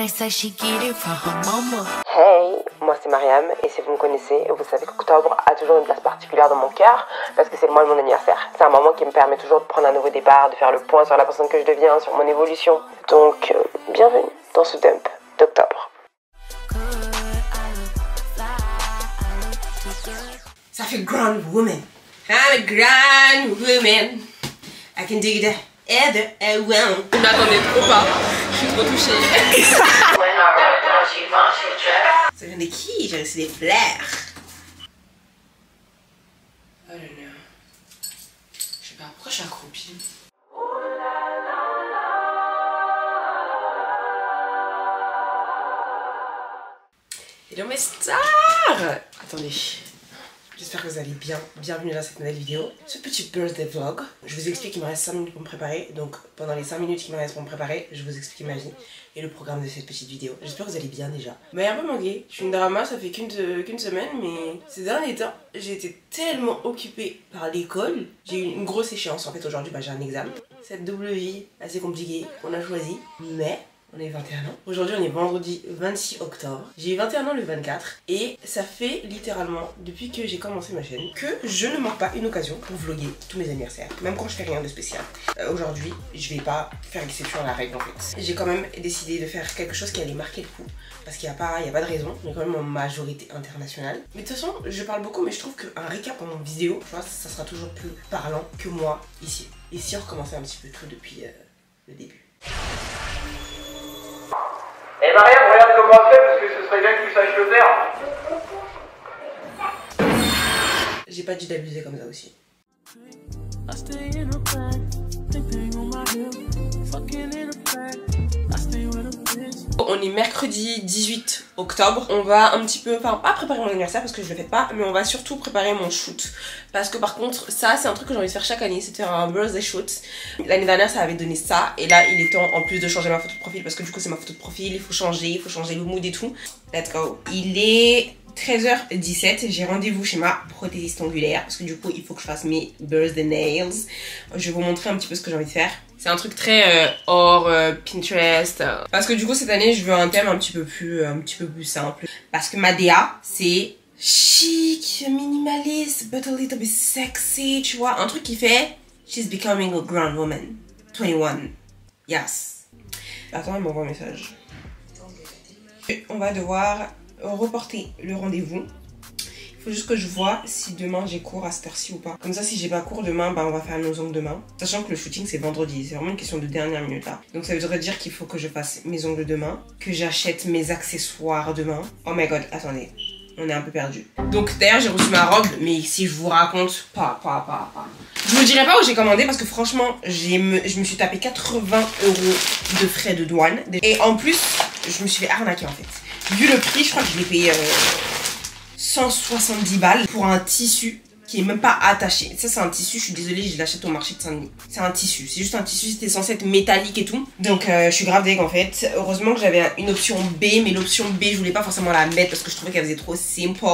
they say she get it from her mama. Hey, moi c'est Mariam et si vous me connaissez, vous savez qu'octobre a toujours une place particulière dans mon cœur parce que c'est le mois de mon anniversaire. C'est un moment qui me permet toujours de prendre un nouveau départ, de faire le point sur la personne que je deviens, sur mon évolution. Donc, bienvenue dans ce dump d'octobre. Ça fait grand woman. I'm a grand woman. I can dig the other around. Je m'attendais trop pas. Je suis trop touchée. Ça vient de qui? J'ai reçu des fleurs. Oh là là. Je sais pas pourquoi je suis accroupie. Hello mes stars! Attendez. J'espère que vous allez bien. Bienvenue dans cette nouvelle vidéo. Ce petit birthday vlog. Je vous explique qu'il me reste 5 minutes pour me préparer. Donc pendant les 5 minutes qu'il me reste pour me préparer, je vous explique ma vie et le programme de cette petite vidéo. J'espère que vous allez bien déjà. Mais un peu manqué. Je suis une drama, ça fait qu'une semaine, mais ces derniers temps, j'ai été tellement occupée par l'école. J'ai eu une grosse échéance en fait aujourd'hui, j'ai un examen. Cette double vie assez compliquée qu'on a choisie, mais on est 21 ans. Aujourd'hui, on est vendredi 26 octobre. J'ai eu 21 ans le 24 et ça fait littéralement depuis que j'ai commencé ma chaîne que je ne manque pas une occasion pour vlogger tous mes anniversaires, même quand je fais rien de spécial. Aujourd'hui, je vais pas faire exception à la règle en fait. J'ai quand même décidé de faire quelque chose qui allait marquer le coup parce qu'il n'y a pas de raison. On est quand même en majorité internationale. Mais de toute façon, je parle beaucoup, mais je trouve qu'un récap en vidéo, tu vois, ça sera toujours plus parlant que moi ici. Et si on recommençait un petit peu tout depuis le début. Et Mariam, regarde comment on fait parce que ce serait bien que tu saches le faire. J'ai pas dû d'abuser comme ça aussi. On est mercredi 18 octobre. On va un petit peu, enfin pas préparer mon anniversaire parce que je le fais pas, mais on va surtout préparer mon shoot. Parce que par contre, ça c'est un truc que j'ai envie de faire chaque année, c'est de faire un birthday shoot. L'année dernière ça avait donné ça, et là il est temps en plus de changer ma photo de profil parce que du coup c'est ma photo de profil, il faut changer le mood et tout. Let's go. Il est 13h17, j'ai rendez-vous chez ma prothésiste ongulaire parce que du coup il faut que je fasse mes birthday nails. Je vais vous montrer un petit peu ce que j'ai envie de faire. C'est un truc très hors Pinterest. Parce que du coup cette année je veux un thème un petit peu plus simple. Parce que ma DA c'est chic, minimaliste, but a little bit sexy, tu vois. Un truc qui fait she's becoming a grown woman. 21. Yes. Attends, elle m'envoie un message. On va devoir reporter le rendez-vous. Il faut juste que je vois si demain j'ai cours à cette heure-ci ou pas. Comme ça, si j'ai pas cours demain, on va faire nos ongles demain. Sachant que le shooting c'est vendredi, c'est vraiment une question de dernière minute là. Donc ça voudrait dire qu'il faut que je fasse mes ongles demain, que j'achète mes accessoires demain. Oh my god, attendez, on est un peu perdu. Donc d'ailleurs j'ai reçu ma robe, mais si je vous raconte, je vous dirai pas où j'ai commandé parce que franchement, je me suis tapé 80 € de frais de douane. Et en plus, je me suis fait arnaquer en fait. Vu le prix, je crois que je l'ai payé 170 balles pour un tissu qui est même pas attaché. Ça c'est un tissu, je suis désolée, je l'achète au marché de Saint-Denis. C'est un tissu, c'est juste un tissu, c'était censé être métallique et tout. Donc je suis grave deg en fait. Heureusement que j'avais une option B, mais l'option B je voulais pas forcément la mettre parce que je trouvais qu'elle faisait trop simple.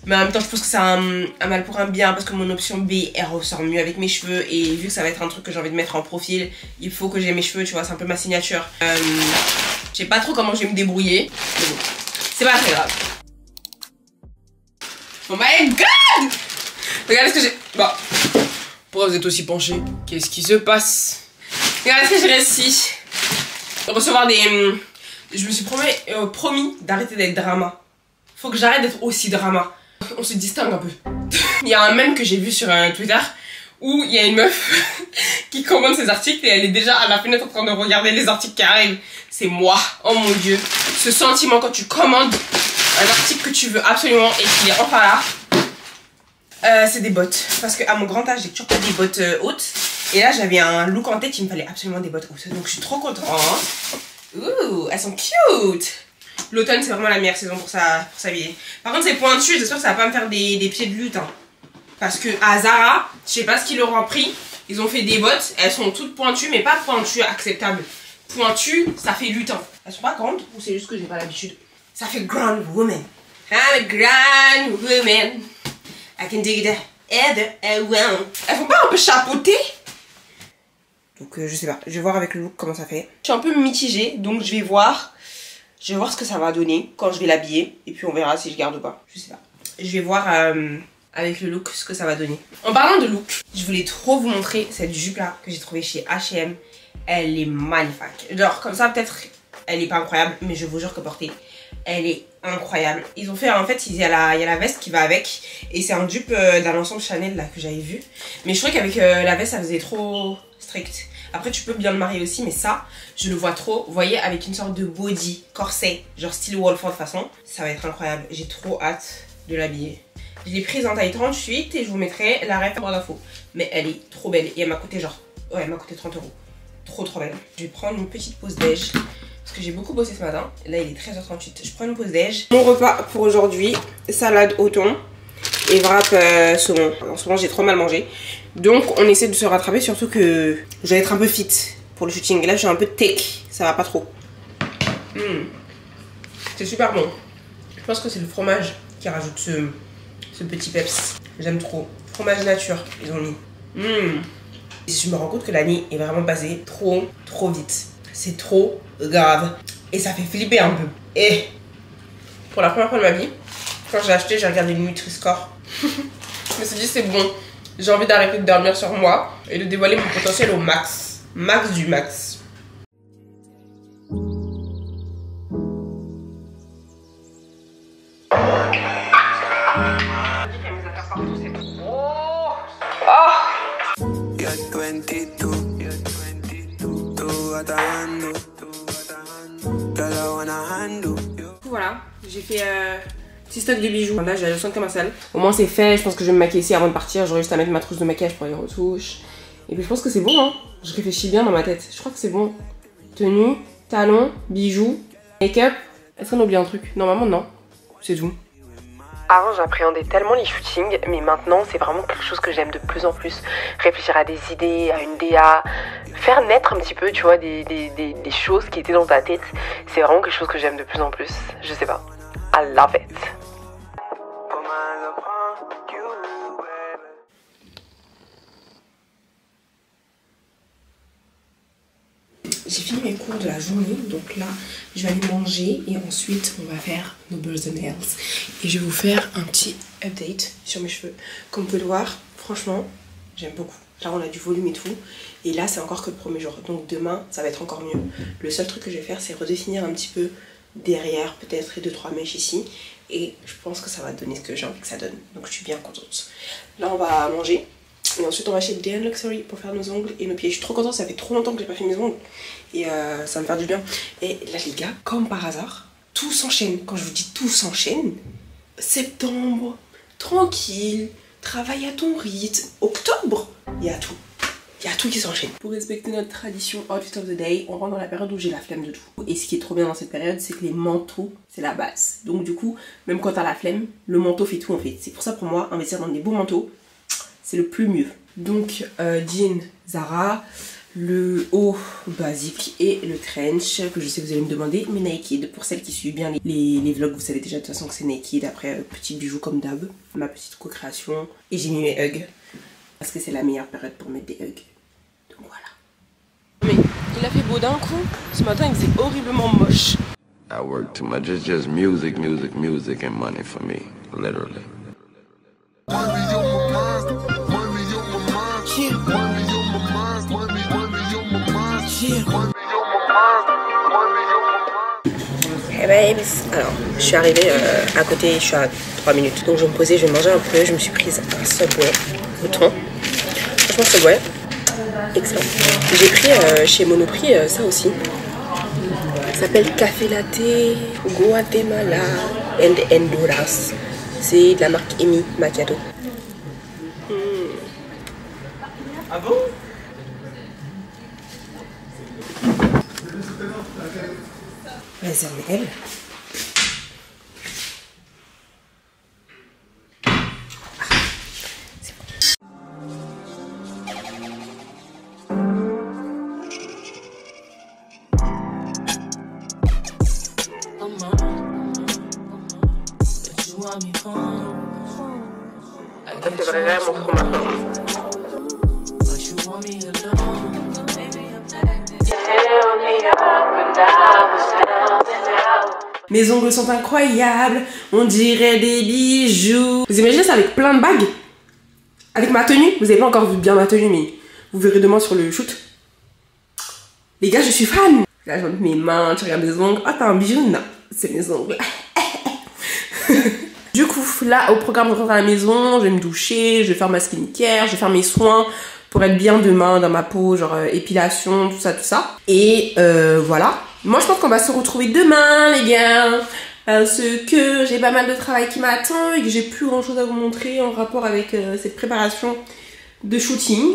Mais en même temps je pense que c'est un mal pour un bien parce que mon option B elle ressort mieux avec mes cheveux. Et vu que ça va être un truc que j'ai envie de mettre en profil, il faut que j'ai mes cheveux, tu vois, c'est un peu ma signature. Je sais pas trop comment je vais me débrouiller, mais bon, c'est pas très grave. Oh my god! Regardez ce que j'ai... Bon, pourquoi vous êtes aussi penchés? Qu'est-ce qui se passe? Regardez ce que j'ai réussi. Recevoir des... Je me suis promis d'arrêter d'être drama. Faut que j'arrête d'être aussi drama. On se distingue un peu. Il y a un mème que j'ai vu sur Twitter où il y a une meuf qui commande ses articles et elle est déjà à la fenêtre en train de regarder les articles qui arrivent. C'est moi. Oh mon dieu. Ce sentiment quand tu commandes un article que tu veux absolument et qu'il est enfin là. C'est des bottes. Parce qu'à mon grand âge, j'ai toujours pas des bottes hautes. Et là, j'avais un look en tête, il me fallait absolument des bottes hautes. Donc je suis trop contente. Ouh, elles sont cute. L'automne, c'est vraiment la meilleure saison pour s'habiller. Par contre, c'est pointu. J'espère que ça va pas me faire des pieds de lutin. Parce que à Zara, je sais pas ce qu'ils leur ont pris. Ils ont fait des bottes. Elles sont toutes pointues, mais pas pointues acceptables. Pointues, ça fait lutin. Elles sont pas grandes ou c'est juste que j'ai pas l'habitude? Ça fait grand woman. I'm a grand woman. I can dig the other around. Elles font pas un peu chapeauter? Donc je sais pas, je vais voir avec le look comment ça fait. Je suis un peu mitigée, donc je vais voir ce que ça va donner quand je vais l'habiller. Et puis on verra si je garde ou pas, je sais pas. Je vais voir avec le look ce que ça va donner. En parlant de look, je voulais trop vous montrer cette jupe là que j'ai trouvée chez H&M. Elle est magnifique. Genre comme ça peut-être elle est pas incroyable, mais je vous jure que porter elle est incroyable. Ils ont fait en fait il y a la veste qui va avec. Et c'est un dupe d'un ensemble Chanel là que j'avais vu. Mais je trouvais qu'avec la veste ça faisait trop strict. Après tu peux bien le marier aussi, mais ça je le vois trop. Vous voyez, avec une sorte de body corset, genre style Wolford de façon. Ça va être incroyable, j'ai trop hâte de l'habiller. Je l'ai prise en taille 38 et je vous mettrai la ref en barre d'infos. Mais elle est trop belle et elle m'a coûté genre, ouais elle m'a coûté 30 €. Trop belle. Je vais prendre une petite pause déj. Parce que j'ai beaucoup bossé ce matin. Là il est 13h38. Je prends une pause déj. Mon repas pour aujourd'hui, salade au thon et wrap saumon. En ce moment j'ai trop mal mangé. Donc on essaie de se rattraper, surtout que je vais être un peu fit pour le shooting. Là j'ai un peu de tech, ça va pas trop. C'est super bon. Je pense que c'est le fromage qui rajoute ce petit peps. J'aime trop. Fromage nature, ils ont mis. Je me rends compte que l'année est vraiment passée trop vite. C'est trop grave. Et ça fait flipper un peu. Et pour la première fois de ma vie, quand j'ai acheté, j'ai regardé le Nutri-Score. Je me suis dit c'est bon. J'ai envie d'arrêter de dormir sur moi et de dévoiler mon potentiel au max. Max du max. Voilà, j'ai fait petit stock de bijoux. Là j'ai le centre commercial. Au moins c'est fait, je pense que je vais me maquiller ici avant de partir. J'aurai juste à mettre ma trousse de maquillage pour les retouches. Et puis je pense que c'est bon hein. Je réfléchis bien dans ma tête. Je crois que c'est bon. Tenue, talons, bijoux, make-up. Est-ce qu'on oublie un truc? Normalement non. C'est tout. Avant j'appréhendais tellement les shootings, mais maintenant c'est vraiment quelque chose que j'aime de plus en plus. Réfléchir à des idées, à une DA, faire naître un petit peu, tu vois, des choses qui étaient dans ta tête. C'est vraiment quelque chose que j'aime de plus en plus. Je sais pas. I love it. J'ai fini mes cours de la journée, donc là je vais aller manger et ensuite on va faire nos birds and nails. Et je vais vous faire un petit update sur mes cheveux. Comme vous pouvez le voir, franchement, j'aime beaucoup. Là on a du volume et tout. Et là c'est encore que le premier jour, donc demain ça va être encore mieux. Le seul truc que je vais faire c'est redéfinir un petit peu derrière, peut-être, et 2-3 mèches ici. Et je pense que ça va donner ce que j'ai envie que ça donne. Donc je suis bien contente. Là on va manger. Et ensuite on va chez DN Luxury pour faire nos ongles et nos pieds. Je suis trop contente, ça fait trop longtemps que j'ai pas fait mes ongles. Et ça va me faire du bien. Et là les gars, comme par hasard, tout s'enchaîne. Quand je vous dis tout s'enchaîne, septembre, tranquille, travaille à ton rythme. Octobre, il y a tout. Il y a tout qui s'enchaîne. Pour respecter notre tradition Outfit of the Day, on rentre dans la période où j'ai la flemme de tout. Et ce qui est trop bien dans cette période, c'est que les manteaux, c'est la base. Donc du coup, même quand t'as la flemme, le manteau fait tout en fait. C'est pour ça pour moi, investir dans des beaux manteaux, c'est le plus mieux. Donc jean Zara, le haut basique et le trench que je sais que vous allez me demander, mais Naked. Pour celles qui suivent bien les vlogs, vous savez déjà de toute façon que c'est Naked. Après petit bijou comme d'hab, ma petite co-création. Et j'ai mis mes hugs parce que c'est la meilleure période pour mettre des hugs. Donc voilà. Mais il a fait beau d'un coup. Ce matin il faisait horriblement moche. I work too much. It's just music, music, music and money for me, literally. Hey babes, alors je suis arrivée à côté, je suis à 3 minutes, donc je vais me poser, je vais manger un peu. Je me suis prise un Subway au thon. Franchement Subway, excellent. J'ai pris chez Monoprix ça aussi. Ça s'appelle Café Latte Guatemala and Honduras. C'est de la marque Emi Macchiato. Ah bon? Vas-y, on est elle. C'est vraiment trop marrant. Mes ongles sont incroyables, on dirait des bijoux. Vous imaginez ça avec plein de bagues? Avec ma tenue? Vous avez pas encore vu bien ma tenue, mais vous verrez demain sur le shoot. Les gars, je suis fan. Là, je montre mes mains, tu regardes mes ongles. Ah, t'as un bijou? Non, c'est mes ongles. Du coup, là, au programme, je rentre à la maison, je vais me doucher, je vais faire ma skincare, je vais faire mes soins pour être bien demain dans ma peau, genre épilation, tout ça, tout ça. Et voilà. Moi, je pense qu'on va se retrouver demain, les gars, parce que j'ai pas mal de travail qui m'attend et que j'ai plus grand chose à vous montrer en rapport avec cette préparation de shooting.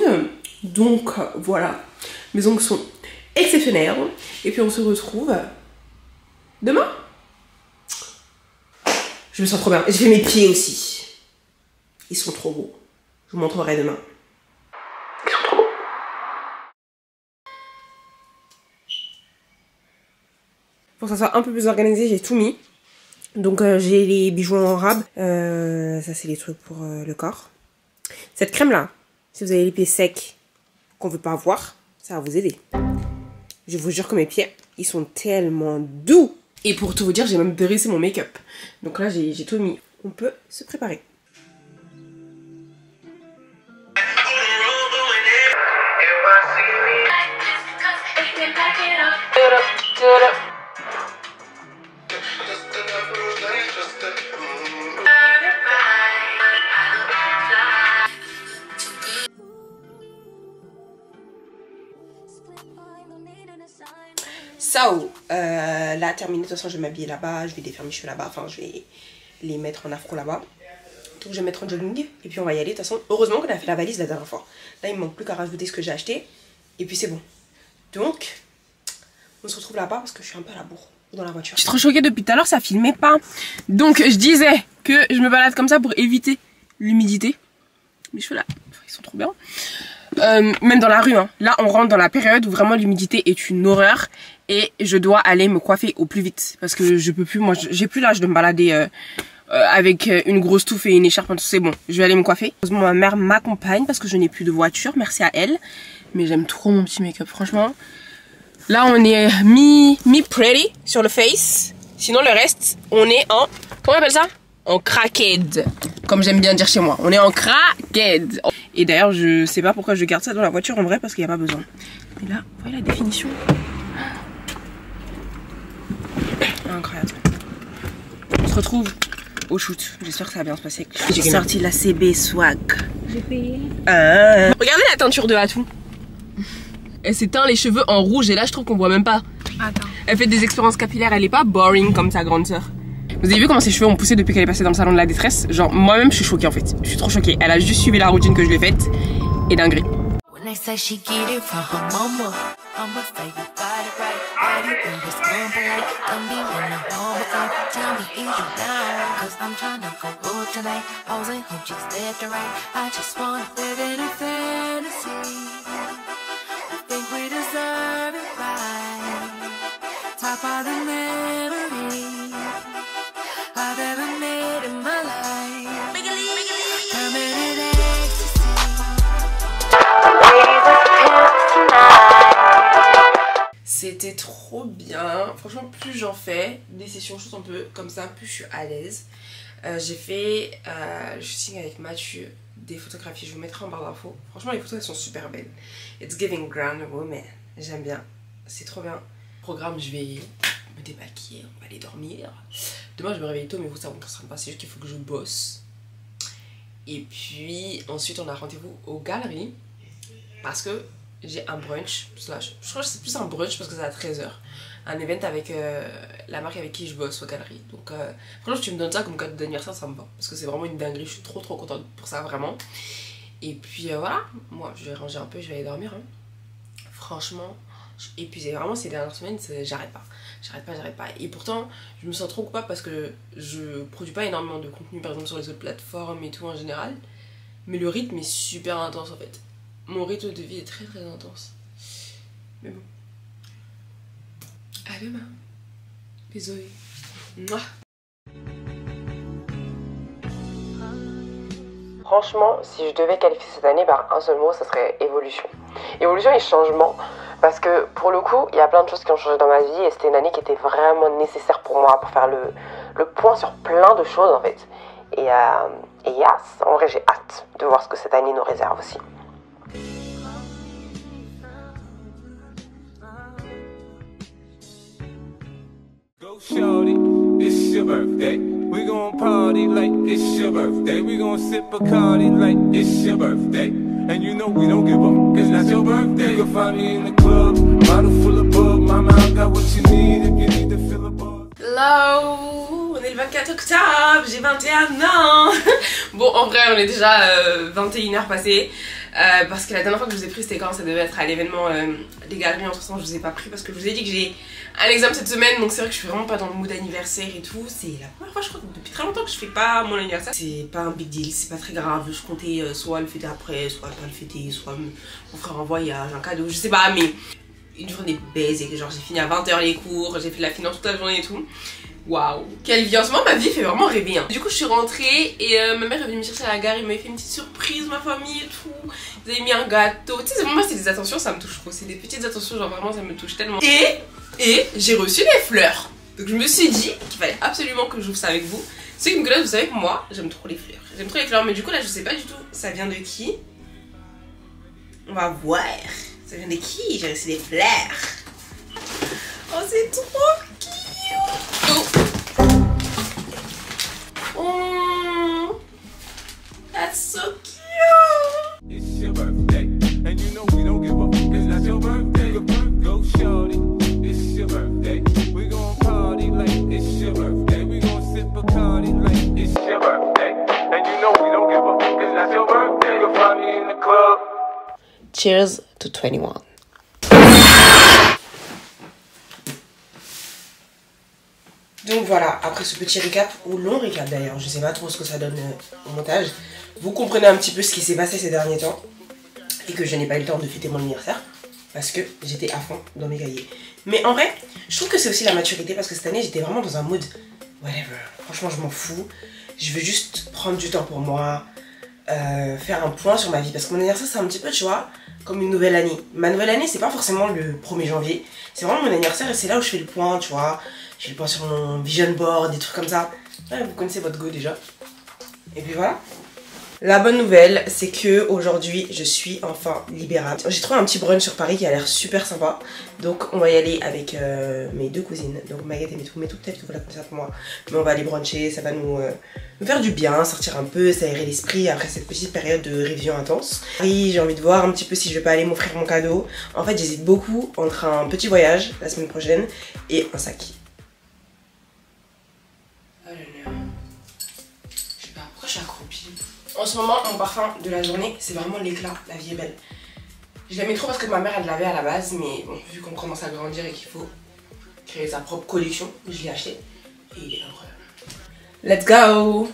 Donc, voilà. Mes ongles sont exceptionnels. Et puis, on se retrouve demain. Je me sens trop bien. Et j'ai fait mes pieds aussi. Ils sont trop beaux. Je vous montrerai demain. Ils sont trop beaux. Pour que ça soit un peu plus organisé, j'ai tout mis. Donc j'ai les bijoux en rab. Ça c'est les trucs pour le corps. Cette crème là, si vous avez les pieds secs qu'on veut pas avoir, ça va vous aider. Je vous jure que mes pieds, ils sont tellement doux. Et pour tout vous dire, j'ai même dressé mon make-up. Donc là j'ai tout mis. On peut se préparer. So, là terminé, de toute façon je vais m'habiller là-bas, je vais défaire mes cheveux là-bas, enfin je vais les mettre en afro là-bas. Donc je vais mettre en jogging et puis on va y aller. De toute façon, heureusement qu'on a fait la valise la dernière fois. Là il me manque plus qu'à rajouter ce que j'ai acheté et puis c'est bon. Donc, on se retrouve là-bas parce que je suis un peu à la bourre dans la voiture. Je suis trop choquée depuis tout à l'heure, ça filmait pas. Donc je disais que je me balade comme ça pour éviter l'humidité. Mes cheveux là, ils sont trop bien. Même dans la rue, hein. Là on rentre dans la période où vraiment l'humidité est une horreur et je dois aller me coiffer au plus vite parce que je peux plus, moi j'ai plus l'âge de me balader avec une grosse touffe et une écharpe, c'est bon, je vais aller me coiffer. Heureusement ma mère m'accompagne parce que je n'ai plus de voiture, merci à elle, mais j'aime trop mon petit make-up franchement. Là on est mi-pretty sur le face, sinon le reste on est en, comment on appelle ça? En crackhead, comme j'aime bien dire chez moi. On est en crackhead. Et d'ailleurs, je sais pas pourquoi je garde ça dans la voiture en vrai parce qu'il n'y a pas besoin. Mais là, vous voyez la définition. Incroyable. On se retrouve au shoot. J'espère que ça va bien se passer. J'ai sorti la CB Swag. J'ai payé. Regardez la teinture de Hatou. Elle s'est teint les cheveux en rouge et là, je trouve qu'on voit même pas. Attends. Elle fait des expériences capillaires. Elle est pas boring comme sa grande sœur. Vous avez vu comment ses cheveux ont poussé depuis qu'elle est passée dans le salon de la détresse? Genre moi-même je suis choquée en fait, je suis trop choquée. Elle a juste suivi la routine que je lui ai faite et dinguerie. When they say she get it from her mama, I'ma say you got it right. Daddy, when it's polite, don't be in the home with her. Tell me is you down, cause I'm tryna go good tonight. I was in hope she's left to right. I just wanna live in a fantasy. I think we deserve it right. Top of the memory I've ever made in my life. Permanent ecstasy. C'était trop bien. Franchement, plus j'en fais des sessions shoot un peu comme ça, plus je suis à l'aise. J'ai fait le shooting avec Mathieu, des photographies. Je vous mettrai en barre d'infos. Franchement, les photos elles sont super belles. It's giving ground woman. J'aime bien. C'est trop bien. Programme, je vais me démaquiller, on va aller dormir. Demain je me réveille tôt mais vous ça ne concerne pas, c'est juste qu'il faut que je bosse. Et puis ensuite on a rendez-vous aux galeries parce que j'ai un brunch, slash, je crois que c'est plus un brunch parce que c'est à 13 h. Un event avec la marque avec qui je bosse aux galeries. Donc franchement si tu me donnes ça comme cadeau d'anniversaire ça me va. Parce que c'est vraiment une dinguerie, je suis trop contente pour ça vraiment. Et puis voilà, moi je vais ranger un peu, je vais aller dormir hein. Franchement je suis épuisée, vraiment ces dernières semaines j'arrête pas. J'arrête pas. Et pourtant, je me sens trop coupable parce que je produis pas énormément de contenu, par exemple sur les autres plateformes et tout en général. Mais le rythme est super intense en fait. Mon rythme de vie est très intense. Mais bon. À demain. Désolée. Mouah. Franchement, si je devais qualifier cette année par un seul mot, ça serait évolution. Évolution et changement. Parce que pour le coup, il y a plein de choses qui ont changé dans ma vie et c'était une année qui était vraiment nécessaire pour moi pour faire le point sur plein de choses en fait. Et yes, en vrai j'ai hâte de voir ce que cette année nous réserve aussi. Go shorty, it's your birthday. We gon' party like it's your birthday. We gon' sip Bacardi like it's your birthday. And you know we don't give up, cause that's your birthday. You can find me in the club, bottle full of bug. Mama, I got what you need if you need to fill a bug. Hello, on est le 24 octobre, j'ai 21 ans. Bon, en vrai, on est déjà 21h passées. Parce que la dernière fois que je vous ai pris, c'était quand ça devait être à l'événement des galeries. Entre temps, je vous ai pas pris parce que je vous ai dit que j'ai un examen cette semaine. Donc c'est vrai que je suis vraiment pas dans le mood anniversaire et tout. C'est la première fois, je crois, depuis très longtemps que je fais pas mon anniversaire. C'est pas un big deal, c'est pas très grave. Je comptais soit le fêter après, soit pas le fêter, soit m'offrir un voyage, un cadeau, je sais pas. Mais une journée basique, genre j'ai fini à 20h les cours, j'ai fait de la finance toute la journée et tout. Waouh, quelle vie! En ce moment, ma vie fait vraiment rêver. Hein. Du coup, je suis rentrée et ma mère est venue me chercher à la gare. Ils m'avaient fait une petite surprise, ma famille et tout. Ils avaient mis un gâteau. Tu sais, moi, c'est des attentions, ça me touche trop. C'est des petites attentions, genre vraiment, ça me touche tellement. Et j'ai reçu des fleurs. Donc, je me suis dit qu'il fallait absolument que j'ouvre ça avec vous. Ceux qui me connaissent, vous savez que moi, j'aime trop les fleurs. J'aime trop les fleurs, mais du coup, là, je sais pas du tout ça vient de qui. On va voir. Ça vient de qui? J'ai reçu des fleurs. Oh, c'est trop cute. Oh, that's so cute. It's your birthday. And you know we don't give up, cause that's your birthday. Go shorty, it's your birthday. We gon' party like it's your birthday. We gon' sip Bacardi like it's your birthday. And you know we don't give up, cause that's your birthday. You'll find me in the club. Cheers to 21. Donc voilà, après ce petit récap, ou long récap d'ailleurs, je sais pas trop ce que ça donne au montage, vous comprenez un petit peu ce qui s'est passé ces derniers temps et que je n'ai pas eu le temps de fêter mon anniversaire parce que j'étais à fond dans mes cahiers. Mais en vrai, je trouve que c'est aussi la maturité parce que cette année j'étais vraiment dans un mood whatever, franchement je m'en fous, je veux juste prendre du temps pour moi, faire un point sur ma vie parce que mon anniversaire c'est un petit peu, tu vois, comme une nouvelle année. Ma nouvelle année c'est pas forcément le 1er janvier, c'est vraiment mon anniversaire et c'est là où je fais le point, tu vois. Je fais le point sur mon vision board, des trucs comme ça. Ouais, vous connaissez votre go déjà. Et puis voilà. La bonne nouvelle, c'est que aujourd'hui, je suis enfin libérable. J'ai trouvé un petit brunch sur Paris qui a l'air super sympa. Donc on va y aller avec mes deux cousines. Donc Maguette et Métou. Métou peut-être que vous la connaissez pour moi. Mais on va aller bruncher, ça va nous faire du bien, sortir un peu, s'aérer l'esprit après cette petite période de révision intense. Paris, j'ai envie de voir un petit peu si je vais pas aller m'offrir mon cadeau. En fait, j'hésite beaucoup entre un petit voyage la semaine prochaine et un sac. Je sais pas pourquoi je suis accroupie. En ce moment, mon parfum de la journée, c'est vraiment l'éclat, la vie est belle. Je l'aimais trop parce que ma mère elle l'avait à la base, mais bon, vu qu'on commence à grandir et qu'il faut créer sa propre collection, je l'ai acheté et il est incroyable. Let's go!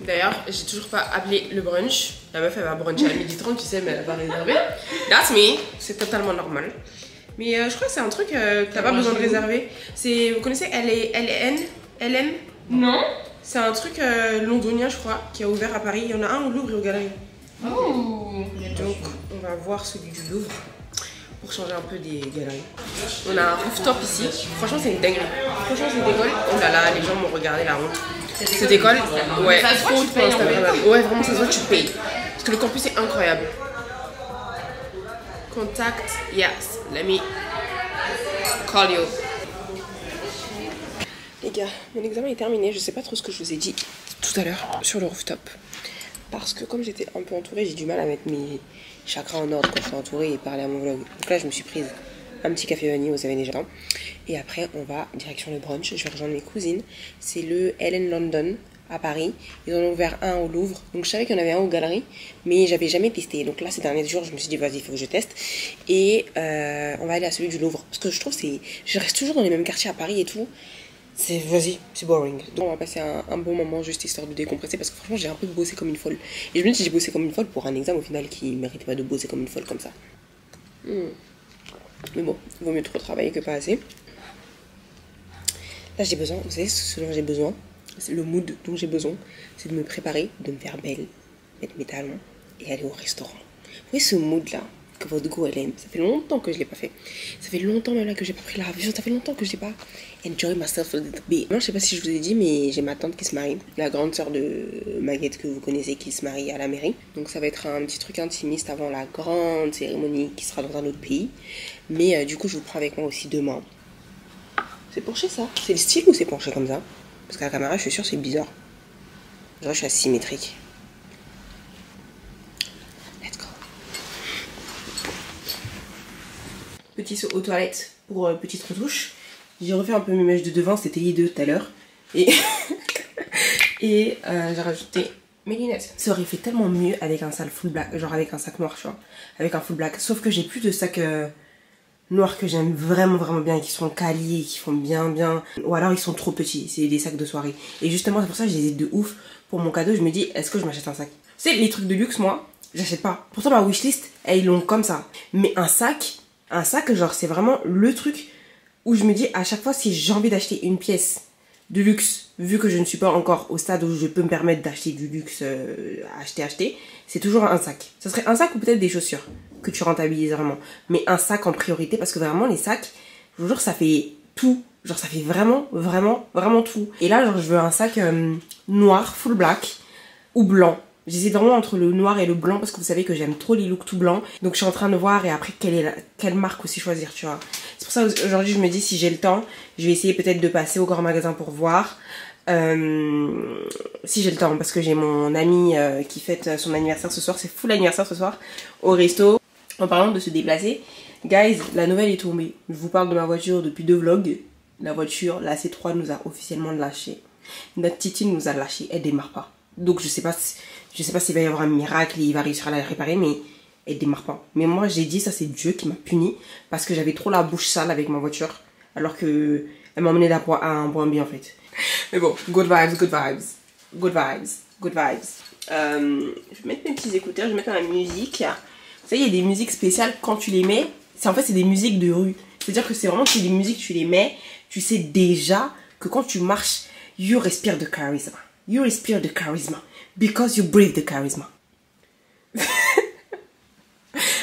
D'ailleurs, j'ai toujours pas appelé le brunch. La meuf elle va bruncher à 12h30, tu sais, mais elle a pas réservé. That's me, c'est totalement normal. Mais je crois que c'est un truc que t'as pas besoin de réserver. C'est, vous connaissez LN? Non. C'est un truc londonien, je crois, qui a ouvert à Paris. Il y en a un au Louvre et aux Galeries. Oh. Donc, on va voir celui du Louvre pour changer un peu des galeries. On a un rooftop ici. Franchement, c'est une dinguerie. Franchement, cette école, oh là là, les gens m'ont regardé la honte. Cette école, ouais, trop pour Instagram. Ouais, vraiment, ça se voit, tu payes. Parce que le campus est incroyable. Contact, yes, let me call you. Les gars, mon examen est terminé, je sais pas trop ce que je vous ai dit tout à l'heure sur le rooftop. Parce que comme j'étais un peu entourée, j'ai du mal à mettre mes chakras en ordre quand je suis entourée et parler à mon vlog. Donc là, je me suis prise un petit café vanille, vous savez déjà. Et après, on va direction le brunch, je vais rejoindre mes cousines. C'est le LN London à Paris. Ils en ont ouvert un au Louvre. Donc je savais qu'il y en avait un aux Galeries, mais j'avais jamais testé. Donc là, ces derniers jours, je me suis dit, vas-y, il faut que je teste. Et on va aller à celui du Louvre. Parce que je trouve que je reste toujours dans les mêmes quartiers à Paris et tout. Vas-y, c'est boring. Donc on va passer un bon moment juste histoire de décompresser parce que franchement j'ai un peu bossé comme une folle. Et je me dis j'ai bossé comme une folle pour un examen au final qui méritait pas de bosser comme une folle comme ça. Mais bon, il vaut mieux trop travailler que pas assez. Là j'ai besoin, vous savez ce dont j'ai besoin, c'est le mood dont j'ai besoin, c'est de me préparer, de me faire belle, mettre mes talons et aller au restaurant. Vous voyez ce mood là, que votre go elle aime. Ça fait longtemps que je l'ai pas fait. Ça fait longtemps même là que j'ai pas pris l'avion. Ça fait longtemps que je n'ai pas enjoy myself a little bit. Non, je sais pas si je vous ai dit, mais j'ai ma tante qui se marie, la grande sœur de Maguette que vous connaissez, qui se marie à la mairie. Donc ça va être un petit truc intimiste avant la grande cérémonie qui sera dans un autre pays. Mais du coup je vous prends avec moi aussi demain. C'est penché ça? C'est le style ou c'est penché comme ça? Parce qu'à la caméra je suis sûre c'est bizarre. Genre je suis asymétrique. Let's go. Petit saut aux toilettes pour petite retouche. J'ai refait un peu mes mèches de devant, c'était hideux tout à l'heure. Et, j'ai rajouté mes lunettes. Ça aurait fait tellement mieux avec un sac full black, genre avec un sac noir, tu vois. Avec un full black. Sauf que j'ai plus de sacs noirs que j'aime vraiment bien, qui sont quali, qui font bien. Ou alors ils sont trop petits, c'est des sacs de soirée. Et justement c'est pour ça que je les ai de ouf. Pour mon cadeau, je me dis, est-ce que je m'achète un sac? Tu sais, les trucs de luxe, moi, j'achète pas. Pourtant ma wishlist, elles l'ont comme ça. Mais un sac, genre c'est vraiment le truc où je me dis à chaque fois si j'ai envie d'acheter une pièce de luxe, vu que je ne suis pas encore au stade où je peux me permettre d'acheter du luxe, acheter, c'est toujours un sac. Ça serait un sac ou peut-être des chaussures que tu rentabilises vraiment. Mais un sac en priorité parce que vraiment les sacs, je vous jure, ça fait tout. Genre ça fait vraiment tout. Et là genre je veux un sac noir, full black ou blanc. J'hésite vraiment entre le noir et le blanc parce que vous savez que j'aime trop les looks tout blancs. Donc je suis en train de voir et après quelle marque aussi choisir, tu vois. C'est pour ça aujourd'hui je me dis si j'ai le temps, je vais essayer peut-être de passer au grand magasin pour voir. Si j'ai le temps parce que j'ai mon ami qui fête son anniversaire ce soir. C'est full anniversaire ce soir au resto. En parlant de se déplacer, guys, la nouvelle est tombée. Je vous parle de ma voiture depuis 2 vlogs. La voiture, la C3 nous a officiellement lâché. Notre Titi nous a lâché, elle démarre pas. Donc je sais pas s'il va y avoir un miracle et il va réussir à la réparer, mais elle démarre pas. Mais moi j'ai dit ça c'est Dieu qui m'a puni parce que j'avais trop la bouche sale avec ma voiture, alors que elle m'a emmené à un point B en fait. Mais bon, good vibes. Je vais mettre mes petits écouteurs, je vais mettre la musique. Vous savez, il y a des musiques spéciales quand tu les mets. En fait c'est des musiques de rue. C'est-à-dire que c'est vraiment que des musiques, tu les mets, tu sais déjà que quand tu marches, you respire de charisme. You respire de charisme. Because you breathe the charisma. Je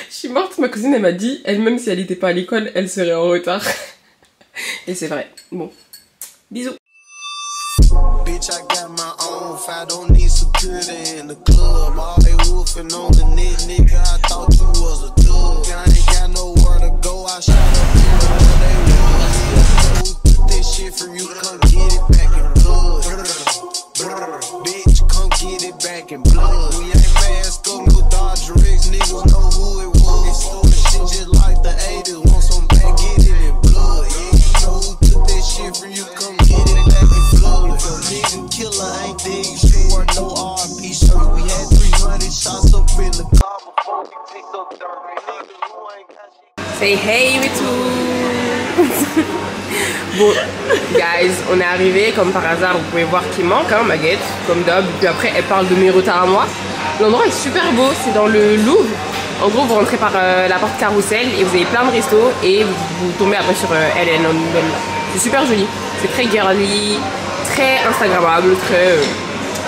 suis morte, ma cousine elle m'a dit, elle-même si elle n'était pas à l'école, elle serait en retard. Et c'est vrai. Bon. Bisous. Bitch, I got my own, I don't need security in the club. All they woofing on the net, nigga, I thought you was a thug. I ain't got nowhere to go, I shot up where they was. Took this shit from you, come get it back in blood. Bitch, come get it back in blood. We ain't mask up, no Dodger X, niggas know who it was. It's so the shit just like the 80s, want some back, get it in blood. Yeah, you know who took that shit from you, come get it back in blood. If a nigga killer ain't there, you sure weren't no R&B shirt. We had 300 shots up in the car before we picked up 30 niggas who ain't got shit. Say hey with tout. Bon, guys, on est arrivé comme par hasard. Vous pouvez voir qu'il manque, hein, Maguette, comme d'hab. Puis après, elle parle de mes retards à moi. L'endroit est super beau, c'est dans le Louvre. En gros, vous rentrez par la porte Carrousel et vous avez plein de restos et vous tombez après sur LN. C'est super joli. C'est très girly, très instagrammable, très...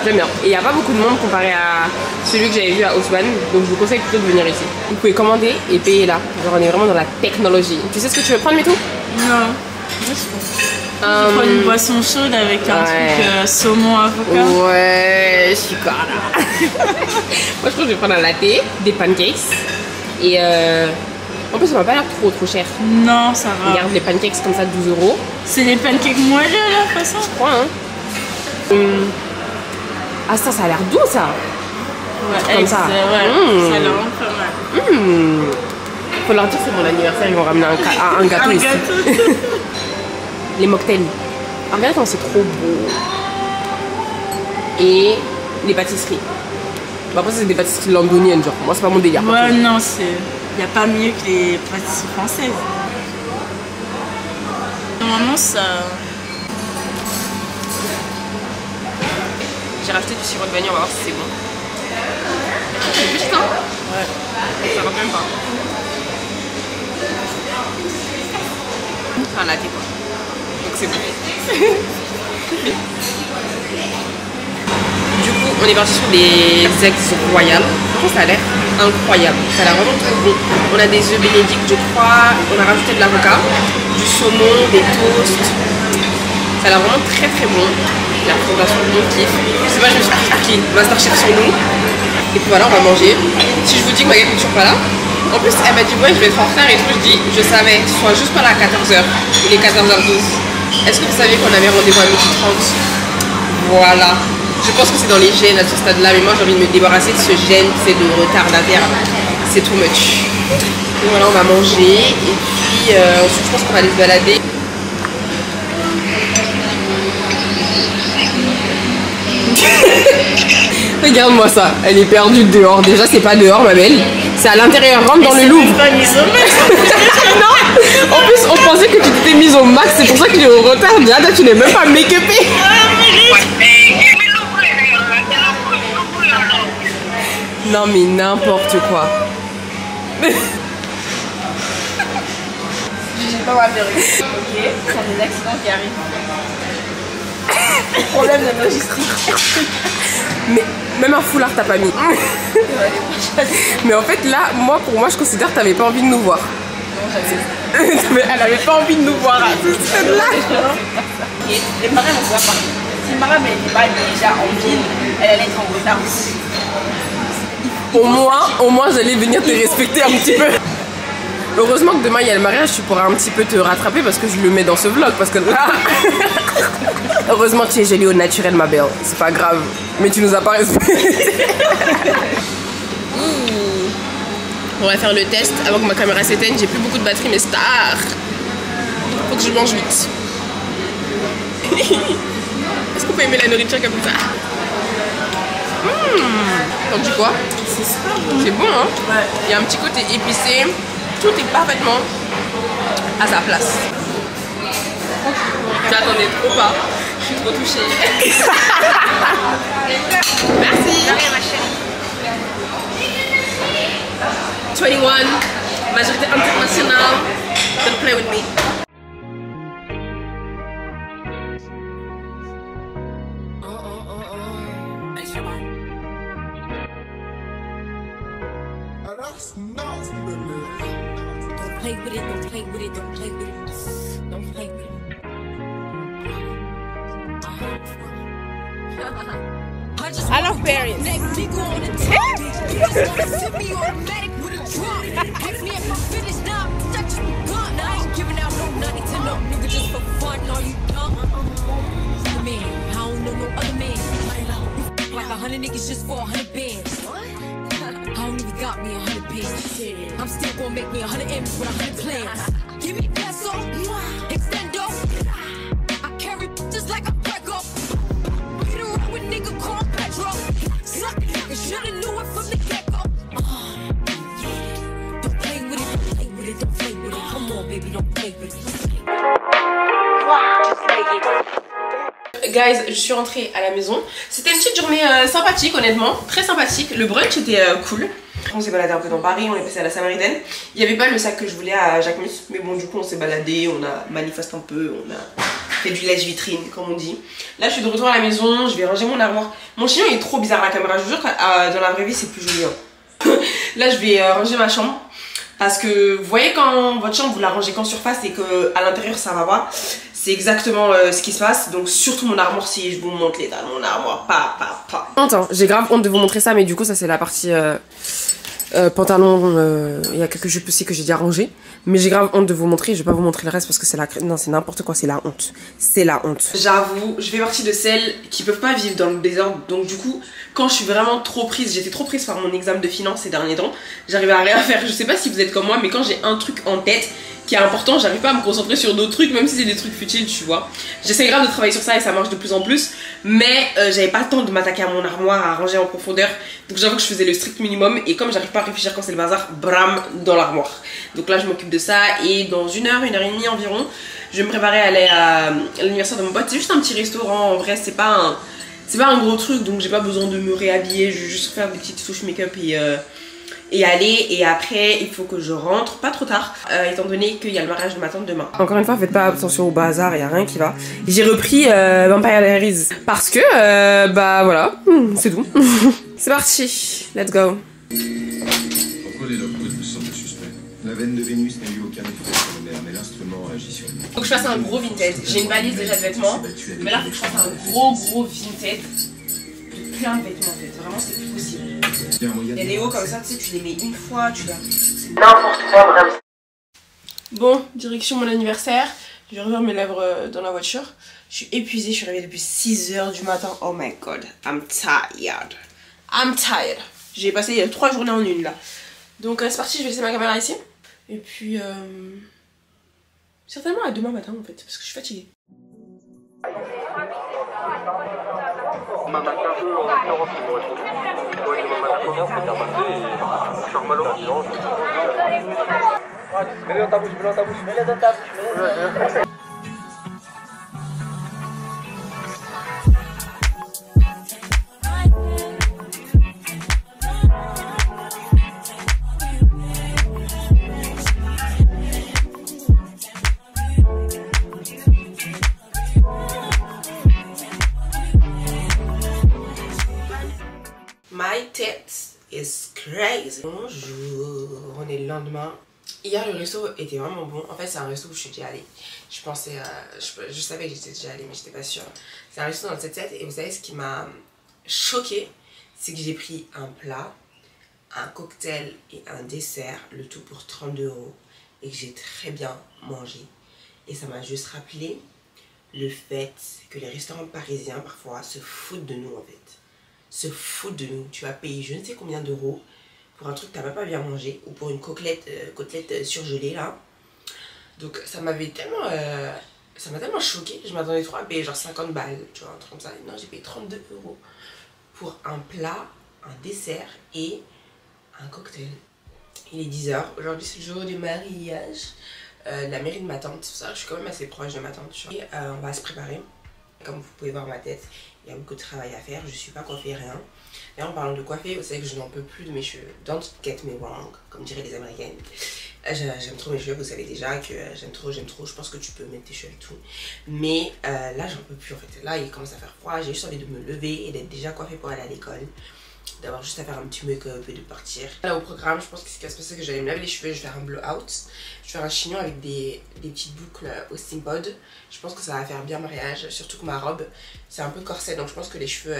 J'aime bien. Et il n'y a pas beaucoup de monde comparé à celui que j'avais vu à Haussmann. Donc je vous conseille plutôt de venir ici. Vous pouvez commander et payer là. Genre on est vraiment dans la technologie. Tu sais ce que tu veux prendre, Métou? Non. Je prends une boisson chaude avec un truc saumon avocat. Ouais, je suis quoi là. Moi je pense que je vais prendre un latte, des pancakes. Et en plus ça m'a pas l'air trop cher. Non, ça va. Regarde les pancakes comme ça, 12 €. C'est les pancakes moelleux là, de toute façon. Je crois, hein. Ah ça a l'air doux ça. Ouais, comme ça. Ouais, ça a l'air vraiment pas mal. Faut leur dire que c'est mon anniversaire, ils vont ramener un gâteau ici. Les mocktails. Ah, regarde quand c'est trop beau. Et les pâtisseries. Bah, après, c'est des pâtisseries londoniennes, genre. Moi, c'est pas mon délire. Ouais, non, y a pas mieux que les pâtisseries françaises. Normalement, ça. J'ai racheté du sirop de vanille, on va voir si c'est bon. C'est juste, hein? Ouais. Ça va même pas. C'est un latte, quoi. Donc c'est bon. Du coup, on est parti sur des eggs royales. Franchement, ça a l'air incroyable. Ça a l'air vraiment trop bon. On a des œufs bénédicts, je crois. On a rajouté de l'avocat, du saumon, des toasts. Ça a l'air vraiment très très bon. La présentation de mon kiff. Je sais pas, je me suis pris Masterchef sur nous. Et puis voilà, on va manger. Si je vous dis que ma gueule n'est toujours pas là. En plus, elle m'a dit ouais, je vais être en retard et tout. Je dis, je savais, sois juste pas là à 14h. Il est 14h12. Est-ce que vous savez qu'on avait rendez-vous à 12h30? Voilà. Je pense que c'est dans les gènes à ce stade-là, mais moi j'ai envie de me débarrasser de ce gène, c'est de retardataire. C'est too much. Donc voilà, on va manger et puis ensuite je pense qu'on va aller se balader. Regarde-moi ça, elle est perdue dehors. Déjà, c'est pas dehors, ma belle. C'est à l'intérieur, rentre dans le Louvre. Non. En plus, on pensait que tu t'étais mise au max, c'est pour ça qu'il est au retard. Diana, tu n'es même pas make-upée. Non, mais n'importe quoi. J'ai pas mal de risques. Ok, ce sont des accidents qui arrivent. Problème de logistique. Mais même un foulard t'as pas mis. Mais en fait là, pour moi je considère que t'avais pas envie de nous voir. Non, j'avais. Elle avait pas envie de nous voir à ce stade-là. Les marins on voit pas. Si Mara n'était pas déjà en ville, elle allait être en retard aussi. Au moins j'allais venir te respecter un petit peu. Heureusement que demain il y a le mariage, tu pourras un petit peu te rattraper parce que je le mets dans ce vlog. Parce que là. Heureusement que tu es gelée au naturel, ma belle. C'est pas grave. Mais tu nous as pas respecté. On va faire le test avant que ma caméra s'éteigne. J'ai plus beaucoup de batterie, mais star. Faut que je mange vite. Est-ce qu'on peut aimer la nourriture comme ça? T'en dis quoi? C'est bon, hein? Ouais. Il y a un petit côté épicé. Tout est parfaitement à sa place. J'attendais trop pas. Je suis trop touchée. Merci. Ma chérie. 21, majorité internationale. Don't play with me. Don't play with it, don't play with it, don't play with it. Don't play with it. I love Paris. I'm still gonna make me 100 M's with 100 plans. Give me peso, extendo. I carry just like a Prego. Hit around with nigga called Petro. Suck nigga, shoulda knew it from the get-go. Yeah, don't play with it, don't play with it, don't play with it. Come on, baby, don't play with it. Just play it. Guys, je suis rentrée à la maison. C'était une petite journée sympathique, honnêtement, très sympathique. Le brunch était cool. On s'est baladé un peu dans Paris, on est passé à la Samaritaine. Il n'y avait pas le sac que je voulais à Jacquemus, mais bon, du coup, on s'est baladé, on a manifesté un peu, on a fait du lèche-vitrine, comme on dit. Là, je suis de retour à la maison, je vais ranger mon armoire. Mon chignon il est trop bizarre à la caméra, je vous jure que dans la vraie vie, c'est plus joli. Hein. Là, je vais ranger ma chambre. Parce que vous voyez quand votre chambre vous la rangez qu'en surface et que à l'intérieur ça va pas, c'est exactement ce qui se passe. Donc surtout mon armoire, si je vous montre l'état de mon armoire, pas. Attends, j'ai grave honte de vous montrer ça, mais du coup ça c'est la partie pantalon. Il y a quelques jupes aussi que j'ai déjà rangées, mais j'ai grave honte de vous montrer. Je vais pas vous montrer le reste parce que c'est non, c'est n'importe quoi, c'est la honte. C'est la honte. J'avoue, je fais partie de celles qui peuvent pas vivre dans le désordre. Donc du coup, quand je suis vraiment trop prise, j'étais trop prise par mon examen de finance ces derniers temps, j'arrivais à rien faire. Je sais pas si vous êtes comme moi, mais quand j'ai un truc en tête qui est important, j'arrive pas à me concentrer sur d'autres trucs, même si c'est des trucs futiles, tu vois. J'essaie grave de travailler sur ça et ça marche de plus en plus, mais j'avais pas le temps de m'attaquer à mon armoire, à ranger en profondeur. Donc j'avoue que je faisais le strict minimum, et comme j'arrive pas à réfléchir quand c'est le bazar, bram, dans l'armoire. Donc là je m'occupe de ça, et dans 1 heure, 1 heure et demie environ, je vais me préparer à aller à l'anniversaire de mon pote. C'est juste un petit restaurant, en vrai c'est pas un gros truc, donc j'ai pas besoin de me réhabiller, je vais juste faire des petites touches make-up et aller, et après il faut que je rentre pas trop tard étant donné qu'il y a le mariage de ma tante demain. Encore une fois, faites pas attention au bazar, il y a rien qui va. J'ai repris Vampire Diaries parce que bah voilà, c'est tout. C'est parti, let's go. Pourquoi les locaux me semblent suspects? La veine de Vénus n'a eu aucun effet sur le nerf, mais l'instrument agit sur lui. Faut que je fasse un gros vintage. J'ai une valise déjà de vêtements, mais là faut que je fasse un gros vintage. Plein de vêtements en fait, vraiment c'est plus possible. Il y a des hauts comme ça, tu sais, tu les mets une fois, tu vois. C'est n'importe quoi, vraiment. Bon, direction mon anniversaire. Je vais refaire mes lèvres dans la voiture. Je suis épuisée, je suis réveillée depuis 6 h du matin. Oh my god, I'm tired. I'm tired. J'ai passé 3 journées en une là. Donc c'est parti, je vais laisser ma caméra ici. Et puis certainement à demain matin en fait, parce que je suis fatiguée. Mets-le dans ta bouche, mets-le dans ta bouche, mets-le dans ta bouche. My tits is crazy. Bonjour, on est le lendemain. Hier le resto était vraiment bon. En fait c'est un resto où je suis déjà allée. Je pensais, je savais que j'étais déjà allée mais j'étais pas sûre. C'est un resto dans le 7-7 et vous savez ce qui m'a choquée, c'est que j'ai pris un plat, un cocktail et un dessert, le tout pour 32 € et que j'ai très bien mangé. Et ça m'a juste rappelé le fait que les restaurants parisiens parfois se foutent de nous en fait. Se foutent de nous. Tu vas payer je ne sais combien d'euros pour un truc que tu n'as pas bien mangé ou pour une côtelette surgelée là. Donc ça m'avait tellement ça m'a tellement choquée. Je m'attendais trop à payer genre 50 balles, tu vois, un truc comme ça. Non, j'ai payé 32 € pour un plat, un dessert et un cocktail. Il est 10 h. Aujourd'hui c'est le jour du mariage de la mairie de ma tante. Ça, je suis quand même assez proche de ma tante. Et on va se préparer. Comme vous pouvez voir ma tête, il y a beaucoup de travail à faire. Je suis pas coiffée, rien. Et en parlant de coiffer, vous savez que je n'en peux plus de mes cheveux. Don't get me wrong, comme diraient les Américaines. J'aime trop mes cheveux, vous savez déjà que j'aime trop. Je pense que tu peux mettre tes cheveux et tout. Mais là, j'en peux plus en fait. Là, il commence à faire froid. J'ai juste envie de me lever et d'être déjà coiffée pour aller à l'école. D'avoir juste à faire un petit make-up et de partir. Là, au programme, je pense que ce qui va se passer, c'est que j'allais me laver les cheveux. Je vais faire un blowout. Je vais faire un chignon avec des petites boucles au steam pod. Je pense que ça va faire bien mariage. Surtout que ma robe, c'est un peu corset. Donc, je pense que les cheveux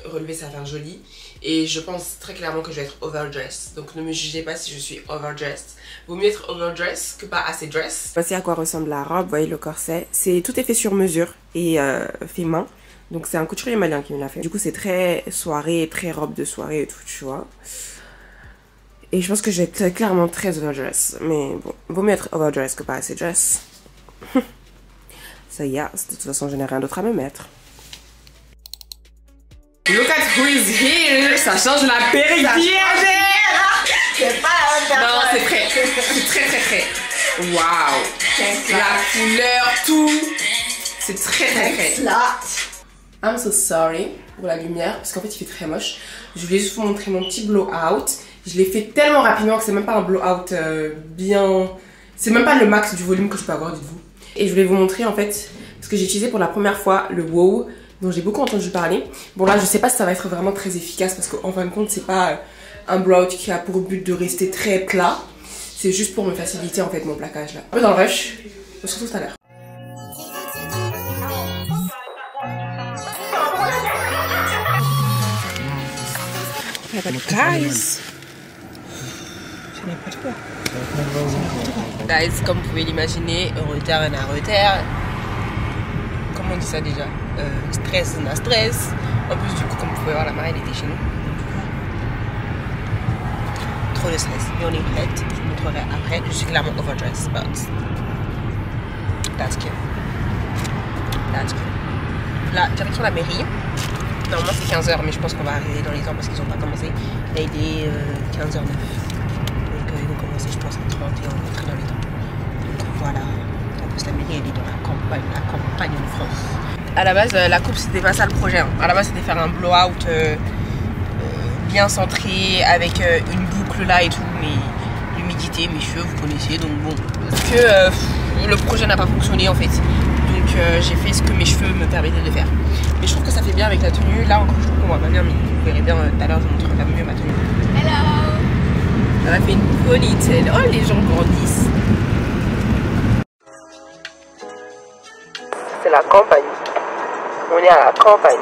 relevés, ça va faire joli. Et je pense très clairement que je vais être overdressed. Donc, ne me jugez pas si je suis overdressed. Vaut mieux être overdressed que pas assez dressed. Voici à quoi ressemble la robe. Vous voyez le corset. Tout est fait sur mesure et fait main. Donc c'est un couturier malien qui me l'a fait. Du coup c'est très soirée, très robe de soirée et tout, tu vois. Et je pense que je vais être clairement très overdress. Mais bon, vaut mieux être overdress que pas assez dress. Ça y est, de toute façon je n'ai rien d'autre à me mettre. Look at who is here. Ça change la période. C'est pas la même Non, c'est frais. C'est très très frais. Waouh. La couleur, tout. C'est très très frais. I'm so sorry pour la lumière parce qu'en fait il fait très moche. Je voulais juste vous montrer mon petit blowout. Je l'ai fait tellement rapidement que c'est même pas un blowout bien... C'est même pas le max du volume que je peux avoir, dites-vous. Et je voulais vous montrer en fait, parce que j'ai utilisé pour la première fois le Wow, dont j'ai beaucoup entendu parler. Bon là je sais pas si ça va être vraiment très efficace parce qu'en fin de compte c'est pas un blowout qui a pour but de rester très plat. C'est juste pour me faciliter en fait mon plaquage là. Un peu dans le rush, on se retrouve tout à l'heure. Guys, guys, comme vous pouvez l'imaginer, retard en retard. Comment on dit ça déjà? Stress en stress. En plus du coup, comme vous pouvez voir, la marraine était chez nous. Trop de stress. Mais on est prête. Je vous montrerai après. Je suis clairement overdressed, but that's cute. That's cute. Là, direction la mairie. Normalement c'est 15 h, mais je pense qu'on va arriver dans les temps parce qu'ils n'ont pas commencé. Là il est 15 h 09. Donc ils vont commencer je pense à 30 et on va rentrer dans les temps. Donc voilà. En plus la mairie elle est dans la campagne de France. À la base la coupe c'était pas ça le projet. Hein. À la base c'était faire un blowout bien centré avec une boucle là et tout. Mais l'humidité, mes cheveux vous connaissez donc bon. Parce que le projet n'a pas fonctionné en fait. Donc j'ai fait ce que mes cheveux me permettaient de faire. Mais je trouve que ça fait bien avec la tenue. Là encore je trouve qu'on voit pas bien, mais vous verrez bien tout à l'heure, je vous montrerai mieux ma tenue. Hello. Ça m'a fait une ponytail. Oh, les gens grandissent. C'est la campagne. On est à la campagne.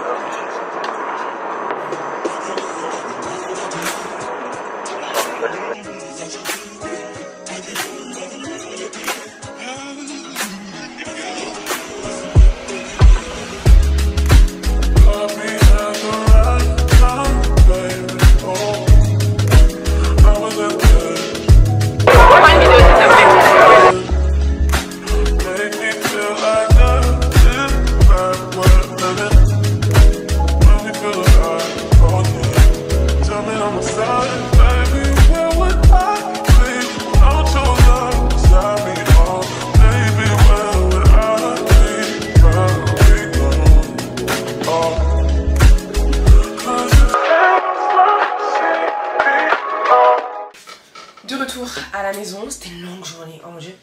De retour à la maison, c'était une longue journée, oh mon dieu,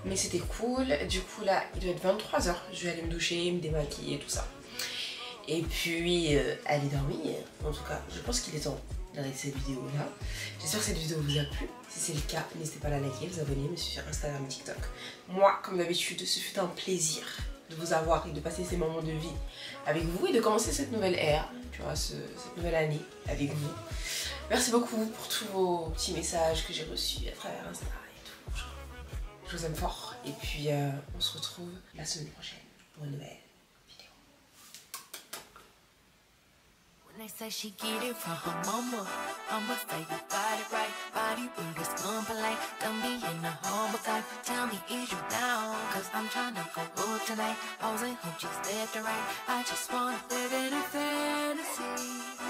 mais c'était cool. Du coup là, il doit être 23 h, je vais aller me doucher, me démaquiller, tout ça. Et puis aller dormir, en tout cas, je pense qu'il est temps d'arrêter cette vidéo là. J'espère que cette vidéo vous a plu, si c'est le cas, n'hésitez pas à la liker, vous abonner, me suivre sur Instagram, TikTok. Moi, comme d'habitude, ce fut un plaisir de vous avoir et de passer ces moments de vie avec vous et de commencer cette nouvelle ère, tu vois, cette nouvelle année avec vous. Merci beaucoup pour tous vos petits messages que j'ai reçus à travers Insta et tout. Je vous aime fort. Et puis on se retrouve la semaine prochaine pour une nouvelle vidéo. When they say she get it from her mama, I'ma say you got it right. Body with this polite. Don't be in the humble type. Tell me, is you down? Cause I'm tryna go good tonight. Posing, hope she's there to right. I just wanna live in a fantasy.